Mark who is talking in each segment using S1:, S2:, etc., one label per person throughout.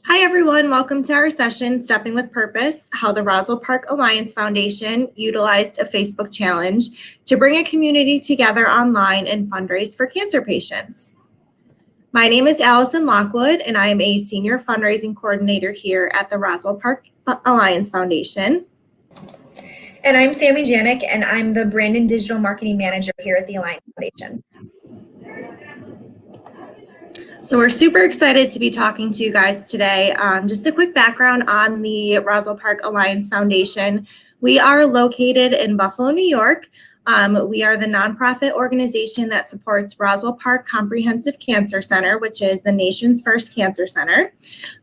S1: Hi, everyone. Welcome to our session, Stepping with Purpose, how the Roswell Park Alliance Foundation utilized a Facebook challenge to bring a community together online and fundraise for cancer patients. My name is Allison Lockwood, and I am a senior fundraising coordinator here at the Roswell Park Alliance Foundation.
S2: And I'm Sammy Janik, and I'm the brand and digital marketing manager here at the Alliance Foundation.
S1: So we're super excited to be talking to you guys today. Just a quick background on the Roswell Park Alliance Foundation. We are located in Buffalo, New York. We are the nonprofit organization that supports Roswell Park Comprehensive Cancer Center, which is the nation's first cancer center.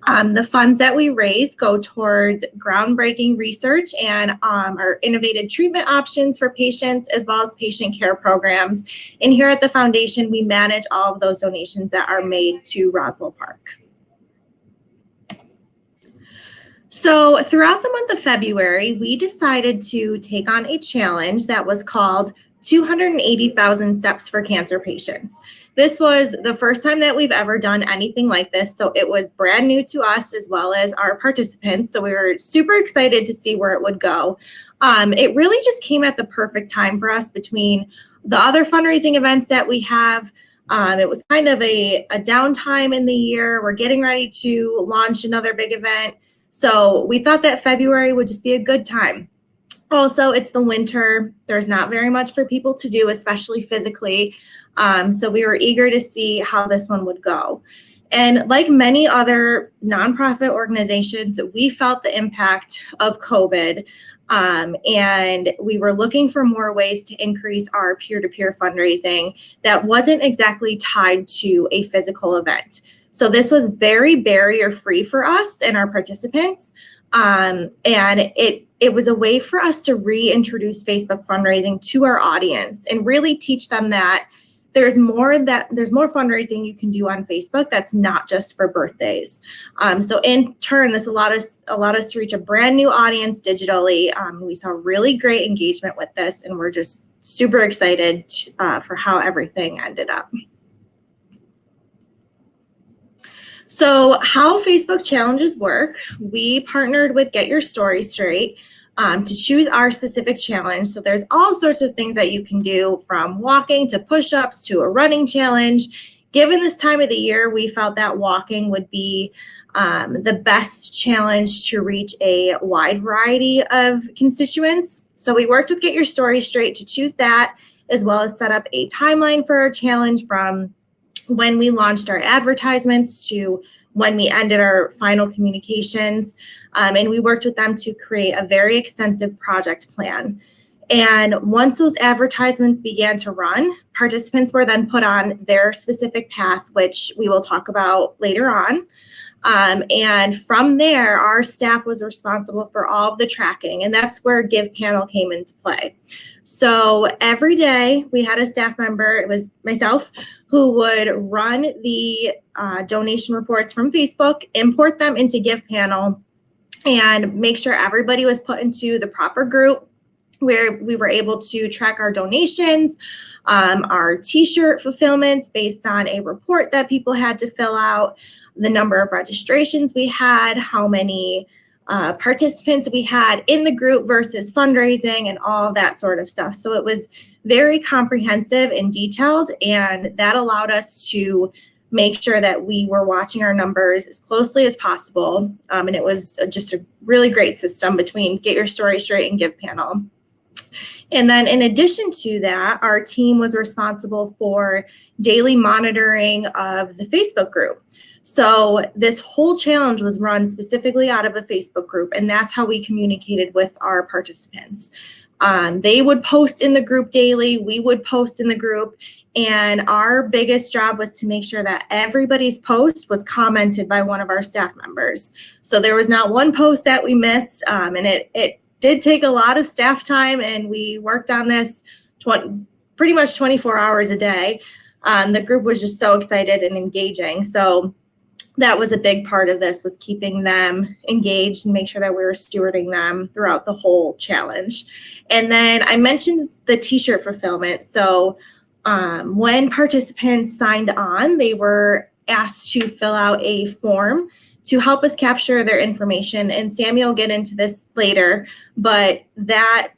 S1: The funds that we raise go towards groundbreaking research and our innovative treatment options for patients, as well as patient care programs. And here at the foundation, we manage all of those donations that are made to Roswell Park. So throughout the month of February, we decided to take on a challenge that was called 280,000 Steps for Cancer Patients. This was the first time that we've ever done anything like this, so it was brand new to us as well as our participants, so we were super excited to see where it would go. It really just came at the perfect time for us between the other fundraising events that we have. It was kind of a downtime in the year. We're getting ready to launch another big event. So we thought that February would just be a good time. Also, it's the winter. There's not very much for people to do, especially physically. So we were eager to see how this one would go. And like many other nonprofit organizations, we felt the impact of COVID. And we were looking for more ways to increase our peer-to-peer fundraising that wasn't exactly tied to a physical event. So this was very barrier-free for us and our participants. And it was a way for us to reintroduce Facebook fundraising to our audience and really teach them that there's more fundraising you can do on Facebook that's not just for birthdays. So in turn, this allowed us to reach a brand new audience digitally. We saw really great engagement with this, and we're just super excited for how everything ended up. So how Facebook challenges work, we partnered with Get Your Story Straight to choose our specific challenge. So there's all sorts of things that you can do, from walking to push-ups to a running challenge. Given this time of the year, we felt that walking would be the best challenge to reach a wide variety of constituents. So we worked with Get Your Story Straight to choose that, as well as set up a timeline for our challenge from when we launched our advertisements to when we ended our final communications. And we worked with them to create a very extensive project plan. And once those advertisements began to run, participants were then put on their specific path, which we will talk about later on. And from there, our staff was responsible for all of the tracking, and that's where Give Panel came into play. So every day we had a staff member, it was myself, who would run the donation reports from Facebook, import them into Give Panel, and make sure everybody was put into the proper group where we were able to track our donations, our t-shirt fulfillments based on a report that people had to fill out, the number of registrations we had, how many participants we had in the group versus fundraising, and all that sort of stuff. So it was very comprehensive and detailed, and that allowed us to make sure that we were watching our numbers as closely as possible. And it was just a really great system between Get Your Story Straight and Give Panel. And then in addition to that, our team was responsible for daily monitoring of the Facebook group. So this whole challenge was run specifically out of a Facebook group, and that's how we communicated with our participants. They would post in the group daily, we would post in the group, and our biggest job was to make sure that everybody's post was commented by one of our staff members. So there was not one post that we missed, and it did take a lot of staff time, and we worked on this pretty much 24 hours a day. The group was just so excited and engaging. So that was a big part of this, was keeping them engaged and make sure that we were stewarding them throughout the whole challenge. And then I mentioned the t-shirt fulfillment. So when participants signed on, they were asked to fill out a form to help us capture their information. And Sammy will get into this later, but that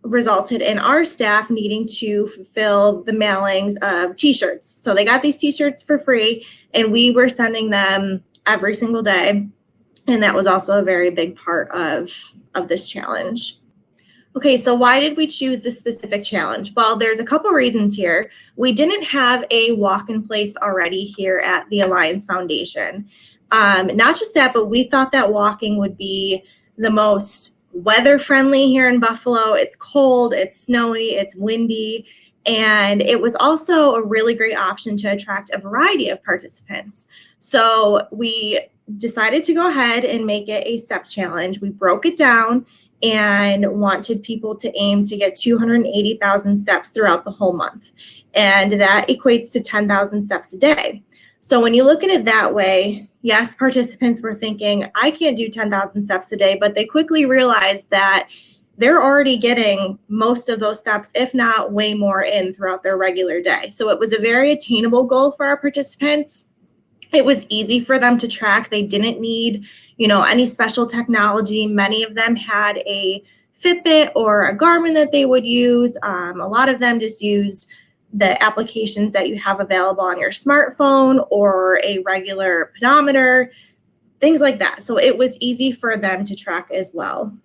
S1: resulted in our staff needing to fulfill the mailings of t-shirts. So they got these t-shirts for free, and we were sending them every single day. And that was also a very big part of this challenge. Okay, so why did we choose this specific challenge? Well, there's a couple reasons here. We didn't have a walk-in place already here at the Alliance Foundation. Not just that, but we thought that walking would be the most weather-friendly here in Buffalo. It's cold, it's snowy, it's windy, and it was also a really great option to attract a variety of participants. So we decided to go ahead and make it a step challenge. We broke it down and wanted people to aim to get 280,000 steps throughout the whole month. And that equates to 10,000 steps a day. So when you look at it that way, yes, participants were thinking, I can't do 10,000 steps a day, but they quickly realized that they're already getting most of those steps, if not way more in throughout their regular day. So it was a very attainable goal for our participants. It was easy for them to track. They didn't need, any special technology. Many of them had a Fitbit or a Garmin that they would use. A lot of them just used the applications that you have available on your smartphone or a regular pedometer, things like that. So it was easy for them to track as well.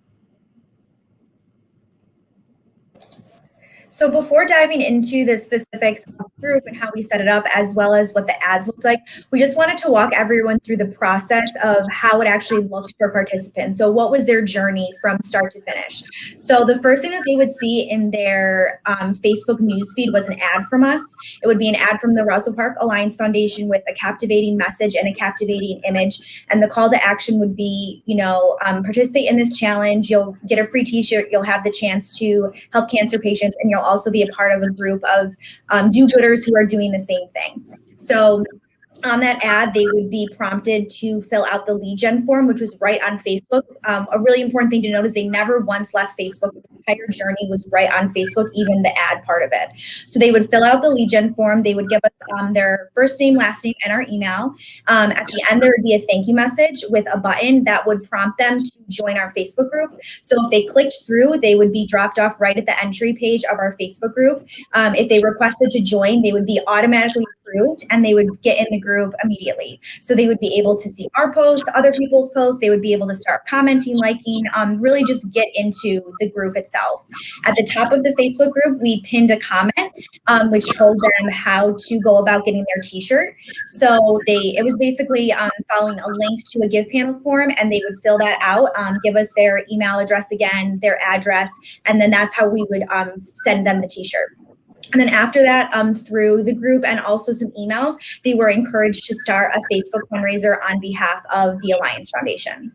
S2: So before diving into the specifics of the group and how we set it up, as well as what the ads looked like, we just wanted to walk everyone through the process of how it actually looked for participants. So what was their journey from start to finish? So the first thing that they would see in their Facebook newsfeed was an ad from us. It would be an ad from the Roswell Park Alliance Foundation with a captivating message and a captivating image. And the call to action would be, participate in this challenge. You'll get a free t-shirt. You'll have the chance to help cancer patients, and you'll also be a part of a group of do-gooders who are doing the same thing. So on that ad, they would be prompted to fill out the lead gen form, which was right on Facebook. A really important thing to note is they never once left Facebook. The entire journey was right on Facebook, even the ad part of it. So they would fill out the lead gen form. They would give us their first name, last name, and our email. At the end, there would be a thank you message with a button that would prompt them to join our Facebook group. So if they clicked through, they would be dropped off right at the entry page of our Facebook group. If they requested to join, they would be automatically approved, and they would get in the group immediately. So they would be able to see our posts, other people's posts. They would be able to start commenting, liking, really just get into the group itself. At the top of the Facebook group, we pinned a comment which told them how to go about getting their t-shirt. So it was basically following a link to a Give Panel form, and they would fill that out, give us their email address again, their address, and then that's how we would send them the t-shirt. And then after that, through the group and also some emails, they were encouraged to start a Facebook fundraiser on behalf of the Alliance Foundation.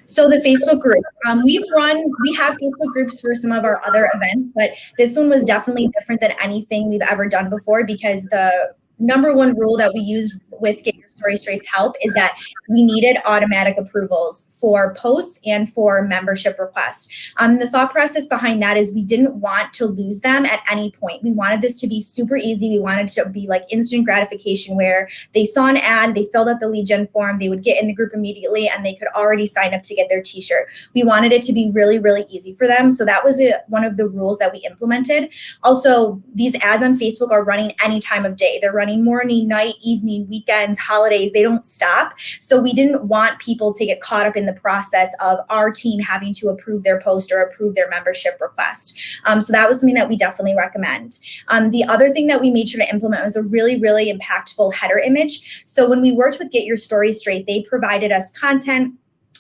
S2: So the Facebook group, we have Facebook groups for some of our other events, but this one was definitely different than anything we've ever done before, because the number one rule that we used with Get Your Story Straight's help is that we needed automatic approvals for posts and for membership requests. The thought process behind that is we didn't want to lose them at any point. We wanted this to be super easy. We wanted to be like instant gratification, where they saw an ad, they filled out the lead gen form, they would get in the group immediately, and they could already sign up to get their t-shirt. We wanted it to be really, really easy for them. So that was one of the rules that we implemented. Also, these ads on Facebook are running any time of day. They're running morning, night, evening, weekends, holidays. They don't stop. So we didn't want people to get caught up in the process of our team having to approve their post or approve their membership request. So that was something that we definitely recommend. The other thing that we made sure to implement was a really, really impactful header image. So when we worked with Get Your Story Straight, they provided us content.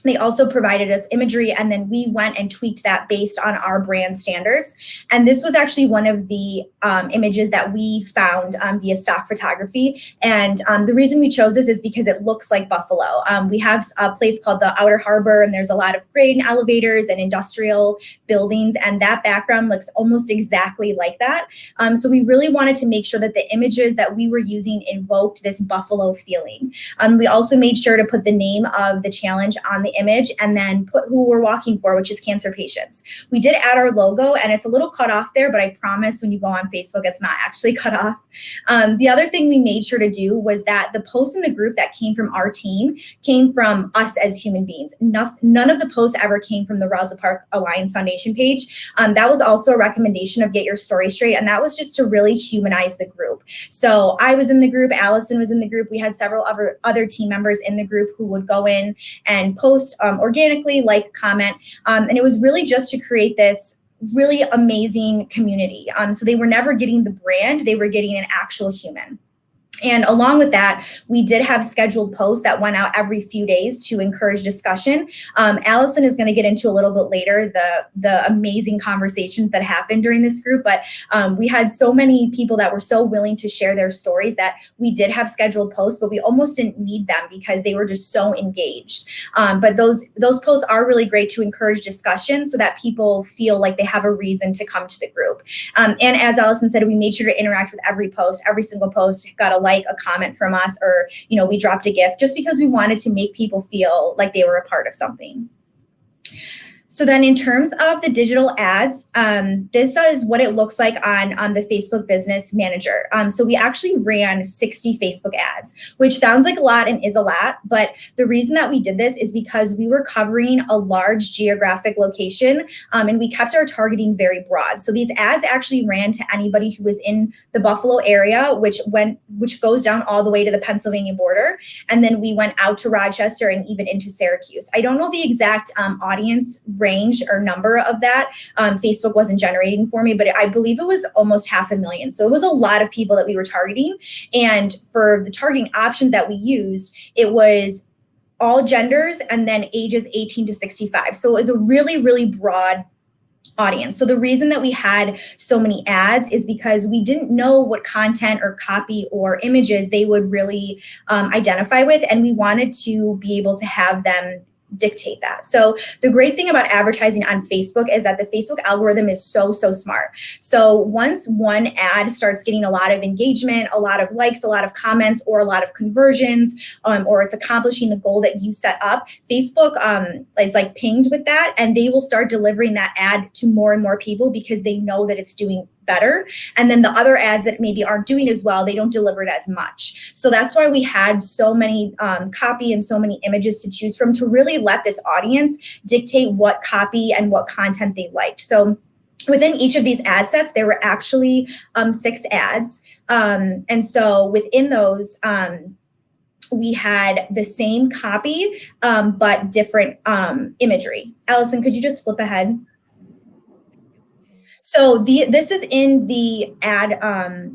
S2: They also provided us imagery, and then we went and tweaked that based on our brand standards. And this was actually one of the images that we found via stock photography. And the reason we chose this is because it looks like Buffalo. We have a place called the Outer Harbor, and there's a lot of grain elevators and industrial buildings, and that background looks almost exactly like that. So we really wanted to make sure that the images that we were using invoked this Buffalo feeling. We also made sure to put the name of the challenge on the the image and then put who we're walking for, which is cancer patients. We did add our logo, and it's a little cut off there, but I promise when you go on Facebook, it's not actually cut off. The other thing we made sure to do was that the posts in the group that came from our team came from us as human beings. None of the posts ever came from the Roswell Park Alliance Foundation page. That was also a recommendation of Get Your Story Straight, and that was just to really humanize the group. So I was in the group, Allison was in the group, we had several other team members in the group who would go in and post organically, like, comment, and it was really just to create this really amazing community. So they were never getting the brand, they were getting an actual human. And along with that, we did have scheduled posts that went out every few days to encourage discussion. Allison is going to get into a little bit later the amazing conversations that happened during this group, but we had so many people that were so willing to share their stories that we did have scheduled posts, but we almost didn't need them because they were just so engaged. But those posts are really great to encourage discussion so that people feel like they have a reason to come to the group. And as Allison said, we made sure to interact with every post. Every single post got a like, a comment from us, or, we dropped a GIF just because we wanted to make people feel like they were a part of something. So then in terms of the digital ads, this is what it looks like on the Facebook Business Manager. So we actually ran 60 Facebook ads, which sounds like a lot and is a lot, but the reason that we did this is because we were covering a large geographic location, and we kept our targeting very broad. So these ads actually ran to anybody who was in the Buffalo area, which goes down all the way to the Pennsylvania border. And then we went out to Rochester and even into Syracuse. I don't know the exact audience range or number of that. Facebook wasn't generating for me, but I believe it was almost 500,000. So it was a lot of people that we were targeting. And for the targeting options that we used, it was all genders and then ages 18 to 65. So it was a really, really broad audience. So the reason that we had so many ads is because we didn't know what content or copy or images they would really identify with, and we wanted to be able to have them dictate that. So the great thing about advertising on Facebook is that the Facebook algorithm is so smart. So once one ad starts getting a lot of engagement, a lot of likes, a lot of comments, or a lot of conversions, or it's accomplishing the goal that you set up, Facebook is like pinged with that, and they will start delivering that ad to more and more people because they know that it's doing better. And then the other ads that maybe aren't doing as well, they don't deliver it as much. So that's why we had so many copy and so many images to choose from to really let this audience dictate what copy and what content they liked. So within each of these ad sets, there were actually 6 ads. And so within those, we had the same copy, but different imagery. Allison, could you just flip ahead? So this is in the ad,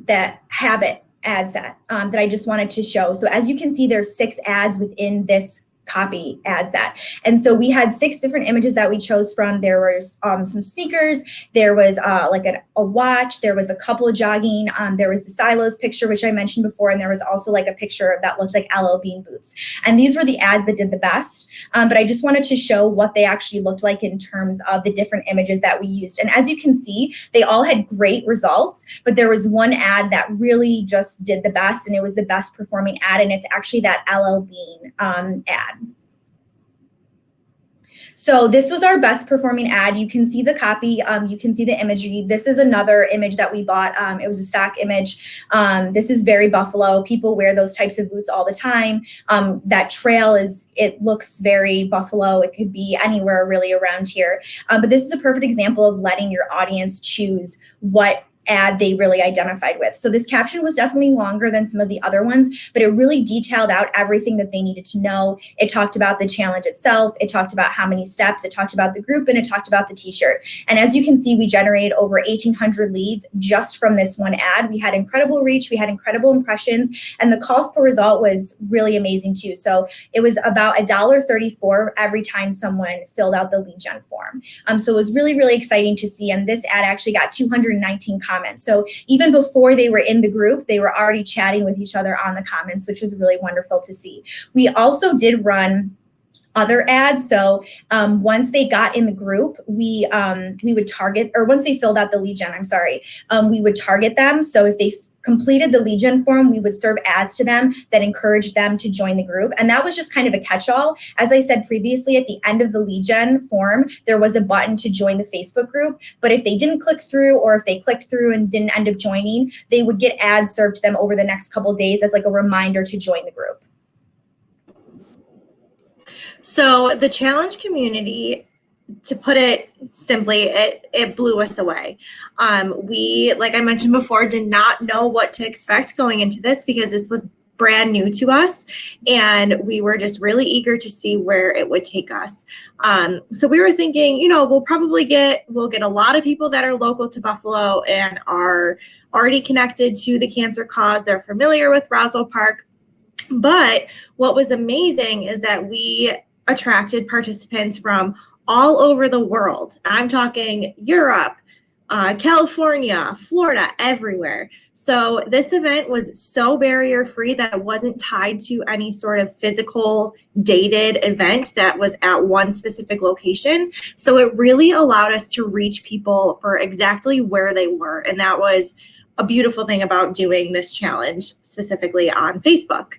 S2: that habit ad set that I just wanted to show. So as you can see, there's 6 ads within this copy ad set. And so we had 6 different images that we chose from. There was some sneakers, there was like a watch, there was a couple of jogging, there was the silos picture, which I mentioned before, and there was also like a picture that looked like LL Bean boots. And these were the ads that did the best, but I just wanted to show what they actually looked like in terms of the different images that we used. And as you can see, they all had great results, but there was one ad that really just did the best, and it was the best performing ad, and it's actually that LL Bean ad. So this was our best performing ad. You can see the copy, you can see the imagery. This is another image that we bought. It was a stock image. This is very Buffalo. People wear those types of boots all the time. That trail it looks very Buffalo. It could be anywhere really around here. But this is a perfect example of letting your audience choose what ad they really identified with. So this caption was definitely longer than some of the other ones, but it really detailed out everything that they needed to know. It talked about the challenge itself. It talked about how many steps. It talked about the group, and it talked about the t-shirt. And as you can see, we generated over 1,800 leads just from this one ad. We had incredible reach. We had incredible impressions, and the cost per result was really amazing too. So it was about $1.34 every time someone filled out the lead gen form. So it was really, really exciting to see. And this ad actually got 219 comments. So even before they were in the group, they were already chatting with each other on the comments, which was really wonderful to see. We also did run other ads. So once they got in the group, we would target, or once they filled out the lead gen, we would target them. So if they completed the lead gen form, we would serve ads to them that encouraged them to join the group. And that was just kind of a catch-all. As I said previously, at the end of the lead gen form, there was a button to join the Facebook group. But if they didn't click through, or if they clicked through and didn't end up joining, they would get ads served to them over the next couple of days as like a reminder to join the group.
S1: So the challenge community, to put it simply, it blew us away. We, like I mentioned before, did not know what to expect going into this because this was brand new to us, and we were just really eager to see where it would take us. So we were thinking, we'll get a lot of people that are local to Buffalo and are already connected to the cancer cause. They're familiar with Roswell Park. But what was amazing is that we attracted participants from all over the world. I'm talking Europe, California, Florida, everywhere. So this event was so barrier-free that it wasn't tied to any sort of physical dated event that was at one specific location. So it really allowed us to reach people for exactly where they were. And that was a beautiful thing about doing this challenge specifically on Facebook.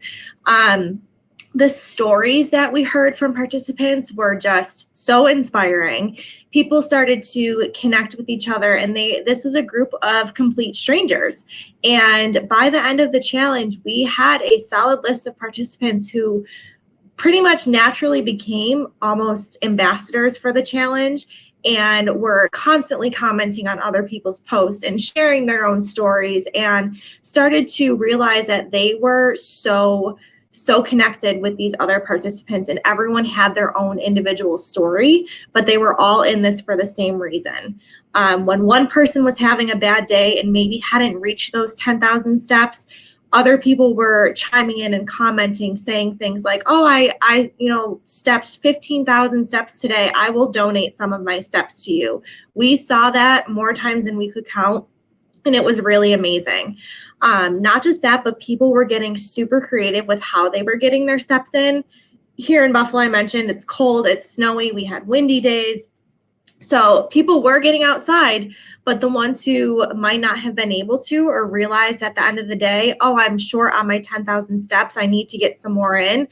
S1: The stories that we heard from participants were just so inspiring. People started to connect with each other, and this was a group of complete strangers. And by the end of the challenge, we had a solid list of participants who pretty much naturally became almost ambassadors for the challenge, and were constantly commenting on other people's posts and sharing their own stories, and started to realize that they were so connected with these other participants, and everyone had their own individual story, but they were all in this for the same reason. When one person was having a bad day and maybe hadn't reached those 10,000 steps, other people were chiming in and commenting, saying things like, oh, I stepped 15,000 steps today. I will donate some of my steps to you. We saw that more times than we could count, and it was really amazing. Not just that, but people were getting super creative with how they were getting their steps in. Here in Buffalo, I mentioned it's cold, it's snowy, we had windy days. So people were getting outside, but the ones who might not have been able to, or realized at the end of the day, oh, I'm short on my 10,000 steps, I need to get some more in,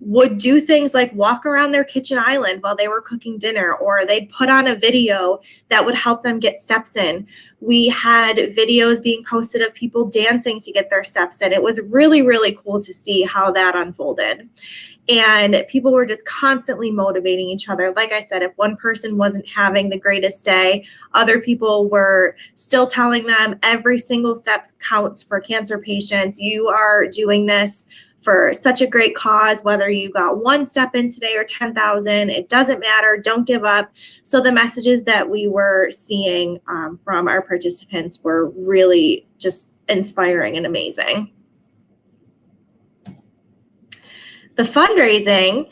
S1: would do things like walk around their kitchen island while they were cooking dinner, or they'd put on a video that would help them get steps in. We had videos being posted of people dancing to get their steps in. It was really, really cool to see how that unfolded. And people were just constantly motivating each other. Like I said, if one person wasn't having the greatest day, other people were still telling them every single step counts for cancer patients. You are doing this for such a great cause, whether you got one step in today or 10,000, it doesn't matter, don't give up. So the messages that we were seeing from our participants were really just inspiring and amazing. The fundraising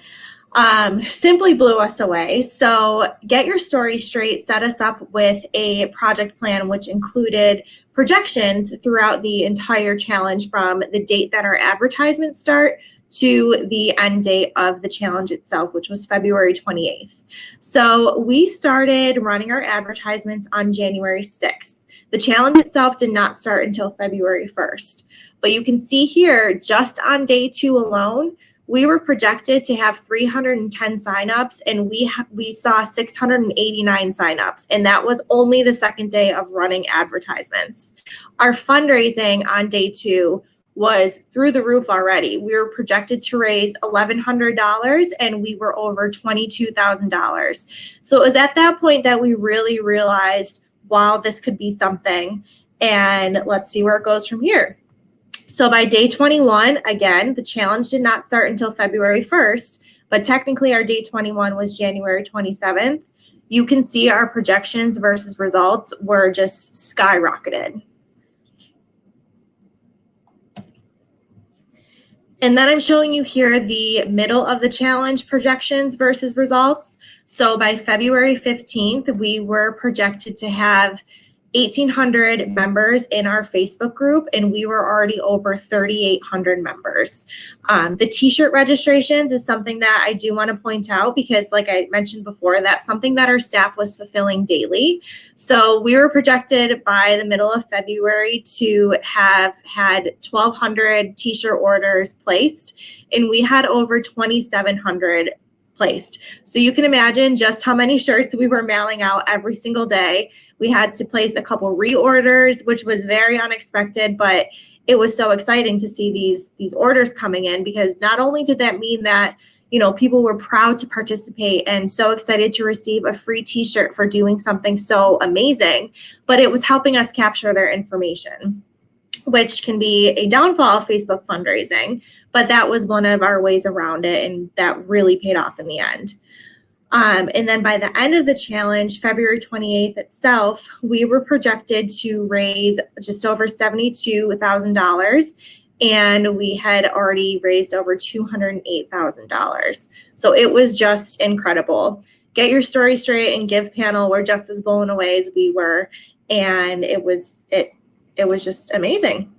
S1: simply blew us away. So Get Your Story Straight set us up with a project plan, which included projections throughout the entire challenge, from the date that our advertisements start to the end date of the challenge itself, which was February 28th. So we started running our advertisements on January 6th. The challenge itself did not start until February 1st. But you can see here, just on day 2 alone, we were projected to have 310 signups, and we saw 689 signups, and that was only the second day of running advertisements. Our fundraising on day 2 was through the roof already. We were projected to raise $1,100, and we were over $22,000. So it was at that point that we really realized, wow, this could be something, and let's see where it goes from here. So by day 21, again, the challenge did not start until February 1st, but technically our day 21 was January 27th. You can see our projections versus results were just skyrocketed. And then I'm showing you here the middle of the challenge projections versus results. So by February 15th, we were projected to have 1,800 members in our Facebook group, and we were already over 3,800 members. The t-shirt registrations is something that I do want to point out because, like I mentioned before, that's something that our staff was fulfilling daily. So we were projected by the middle of February to have had 1,200 t-shirt orders placed, and we had over 2,700 placed. So you can imagine just how many shirts we were mailing out every single day. We had to place a couple reorders, which was very unexpected, but it was so exciting to see these orders coming in, because not only did that mean that, you know, people were proud to participate and so excited to receive a free t-shirt for doing something so amazing, but it was helping us capture their information, which can be a downfall of Facebook fundraising, but that was one of our ways around it, and that really paid off in the end. And then by the end of the challenge, February 28th itself, we were projected to raise just over $72,000, and we had already raised over $208,000. So it was just incredible. Get Your Story Straight and Give panel were just as blown away as we were, and it was just amazing.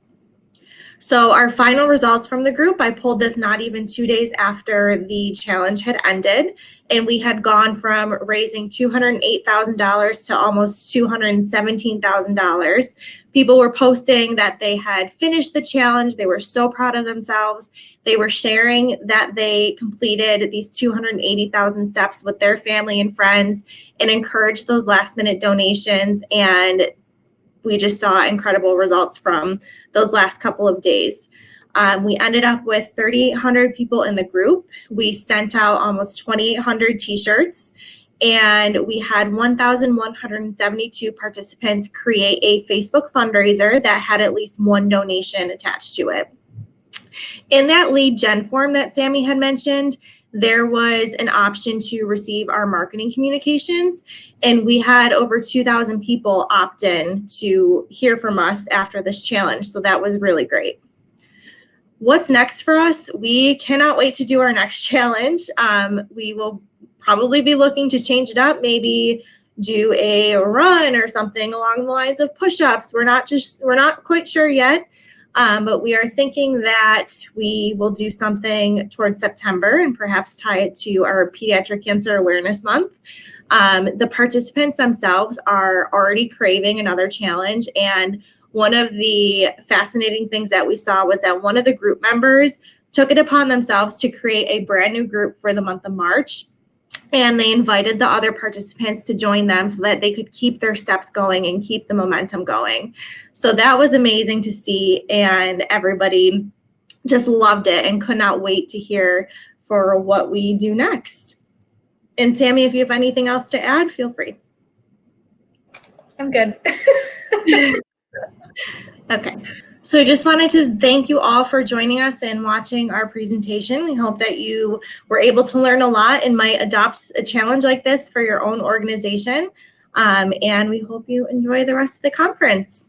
S1: So our final results from the group, I pulled this not even 2 days after the challenge had ended, and we had gone from raising $208,000 to almost $217,000. People were posting that they had finished the challenge. They were so proud of themselves. They were sharing that they completed these 280,000 steps with their family and friends and encouraged those last minute donations. And we just saw incredible results from those last couple of days. We ended up with 3,800 people in the group. We sent out almost 2,800 t-shirts, and we had 1,172 participants create a Facebook fundraiser that had at least one donation attached to it. In that lead gen form that Sammy had mentioned, there was an option to receive our marketing communications, and we had over 2,000 people opt in to hear from us after this challenge. So that was really great. What's next for us? We cannot wait to do our next challenge. We will probably be looking to change it up, maybe do a run or something along the lines of push-ups. We're not quite sure yet. But we are thinking that we will do something towards September and perhaps tie it to our Pediatric Cancer Awareness Month. The participants themselves are already craving another challenge, and one of the fascinating things that we saw was that one of the group members took it upon themselves to create a brand new group for the month of March. And they invited the other participants to join them so that they could keep their steps going and keep the momentum going. So that was amazing to see, and everybody just loved it and could not wait to hear for what we do next. And Sammy, if you have anything else to add, feel free.
S2: I'm good.
S1: Okay. So I just wanted to thank you all for joining us and watching our presentation. We hope that you were able to learn a lot and might adopt a challenge like this for your own organization. And we hope you enjoy the rest of the conference.